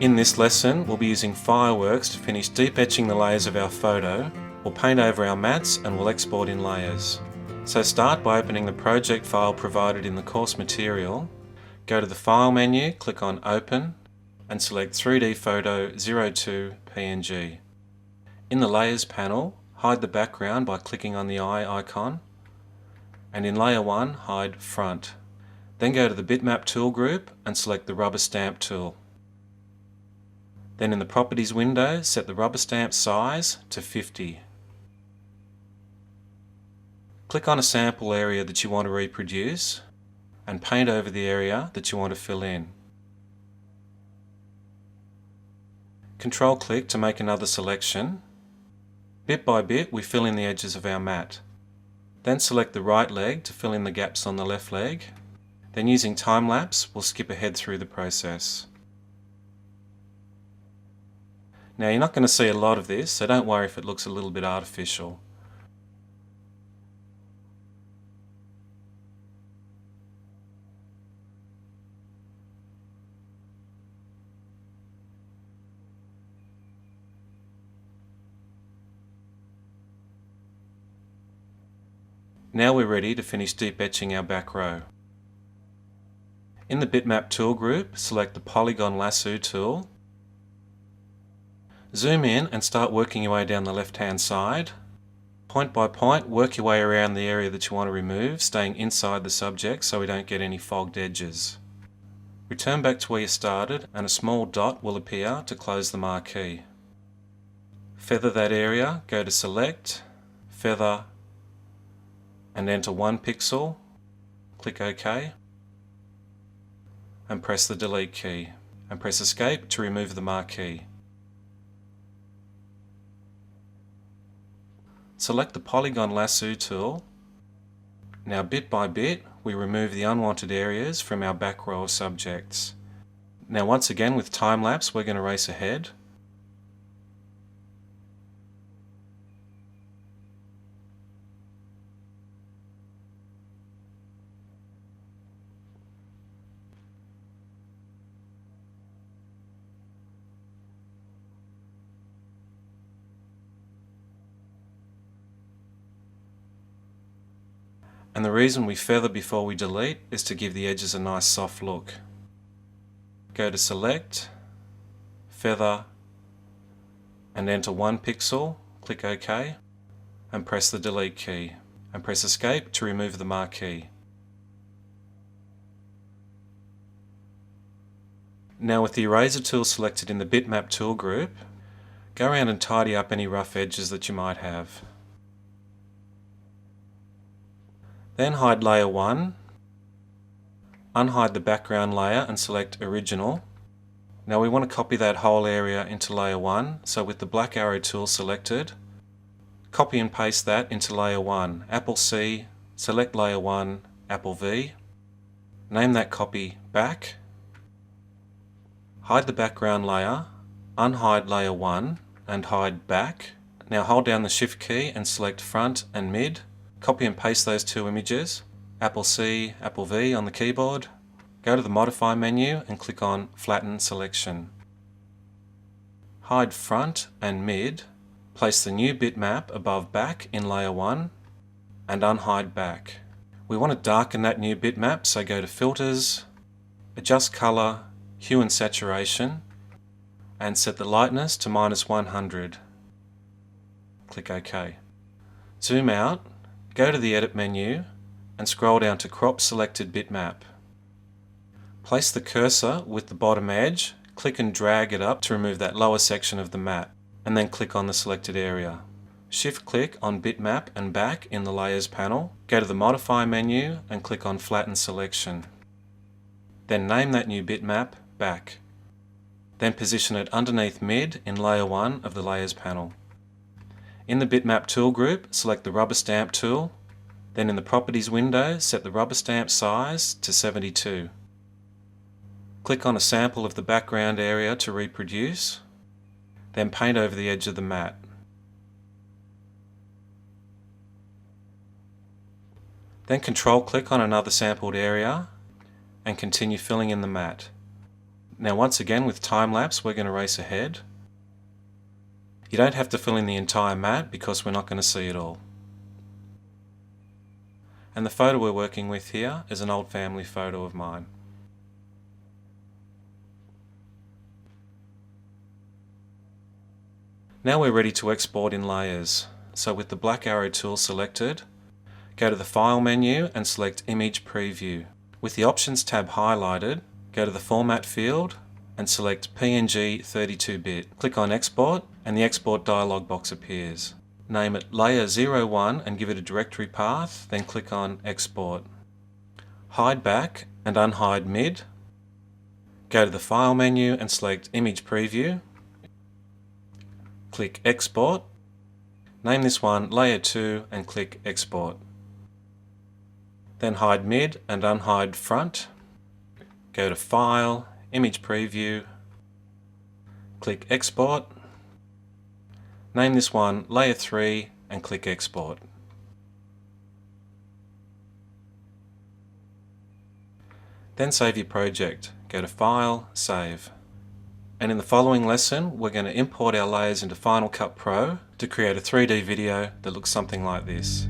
In this lesson, we'll be using Fireworks to finish deep etching the layers of our photo. We'll paint over our mats and we'll export in layers. So start by opening the project file provided in the course material. Go to the File menu, click on Open, and select 3D Photo 02 PNG. In the Layers panel, hide the background by clicking on the eye icon, and in Layer 1, hide Front. Then go to the Bitmap tool group and select the Rubber Stamp tool. Then in the Properties window, set the rubber stamp size to 50. Click on a sample area that you want to reproduce and paint over the area that you want to fill in. Control-click to make another selection. Bit by bit, we fill in the edges of our mat. Then select the right leg to fill in the gaps on the left leg. Then using time-lapse, we'll skip ahead through the process. Now you're not going to see a lot of this, so don't worry if it looks a little bit artificial. Now we're ready to finish deep etching our back row. In the Bitmap tool group, select the Polygon Lasso tool. Zoom in and start working your way down the left-hand side. Point by point, work your way around the area that you want to remove, staying inside the subject so we don't get any fogged edges. Return back to where you started and a small dot will appear to close the marquee. Feather that area, go to Select, Feather, and enter 1 pixel. Click OK. And press the Delete key. And press Escape to remove the marquee. Select the Polygon Lasso tool. Now bit by bit we remove the unwanted areas from our back row of subjects. Now once again with time-lapse we're going to race ahead. And the reason we feather before we delete is to give the edges a nice soft look. Go to Select, Feather, and enter 1 pixel, click OK, and press the Delete key, and press Escape to remove the marquee. Now with the Eraser tool selected in the Bitmap tool group, go around and tidy up any rough edges that you might have. Then hide Layer 1, unhide the background layer and select Original. Now we want to copy that whole area into Layer 1, so with the black arrow tool selected, copy and paste that into Layer 1. Apple C, select Layer 1, Apple V, name that copy Back, hide the background layer, unhide Layer 1 and hide Back. Now hold down the Shift key and select Front and Mid. Copy and paste those two images, Apple C, Apple V on the keyboard. Go to the Modify menu and click on Flatten Selection. Hide Front and Mid, place the new bitmap above Back in Layer 1 and unhide Back. We want to darken that new bitmap, so go to Filters, Adjust Color, Hue and Saturation, and set the lightness to -100. Click OK. Zoom out. Go to the Edit menu and scroll down to Crop Selected Bitmap. Place the cursor with the bottom edge, click and drag it up to remove that lower section of the mat, and then click on the selected area. Shift click on Bitmap and Back in the Layers panel, go to the Modify menu and click on Flatten Selection. Then name that new bitmap Back. Then position it underneath Mid in Layer 1 of the Layers panel. In the Bitmap tool group, select the Rubber Stamp tool, then in the Properties window, set the rubber stamp size to 72. Click on a sample of the background area to reproduce, then paint over the edge of the mat. Then control-click on another sampled area and continue filling in the mat. Now once again with time lapse we're going to race ahead. You don't have to fill in the entire map because we're not going to see it all. And the photo we're working with here is an old family photo of mine. Now we're ready to export in layers. So with the black arrow tool selected, go to the File menu and select Image Preview. With the Options tab highlighted, go to the Format field and select PNG 32-bit. Click on Export and the Export dialog box appears. Name it Layer 01 and give it a directory path, then click on Export. Hide back and unhide mid. Go to the File menu and select Image Preview. Click Export. Name this one Layer 2 and click Export. Then hide mid and unhide front. Go to File, Image Preview, click Export. Name this one Layer 3 and click Export. Then save your project. Go to File, Save. And in the following lesson we're going to import our layers into Final Cut Pro to create a 3D video that looks something like this.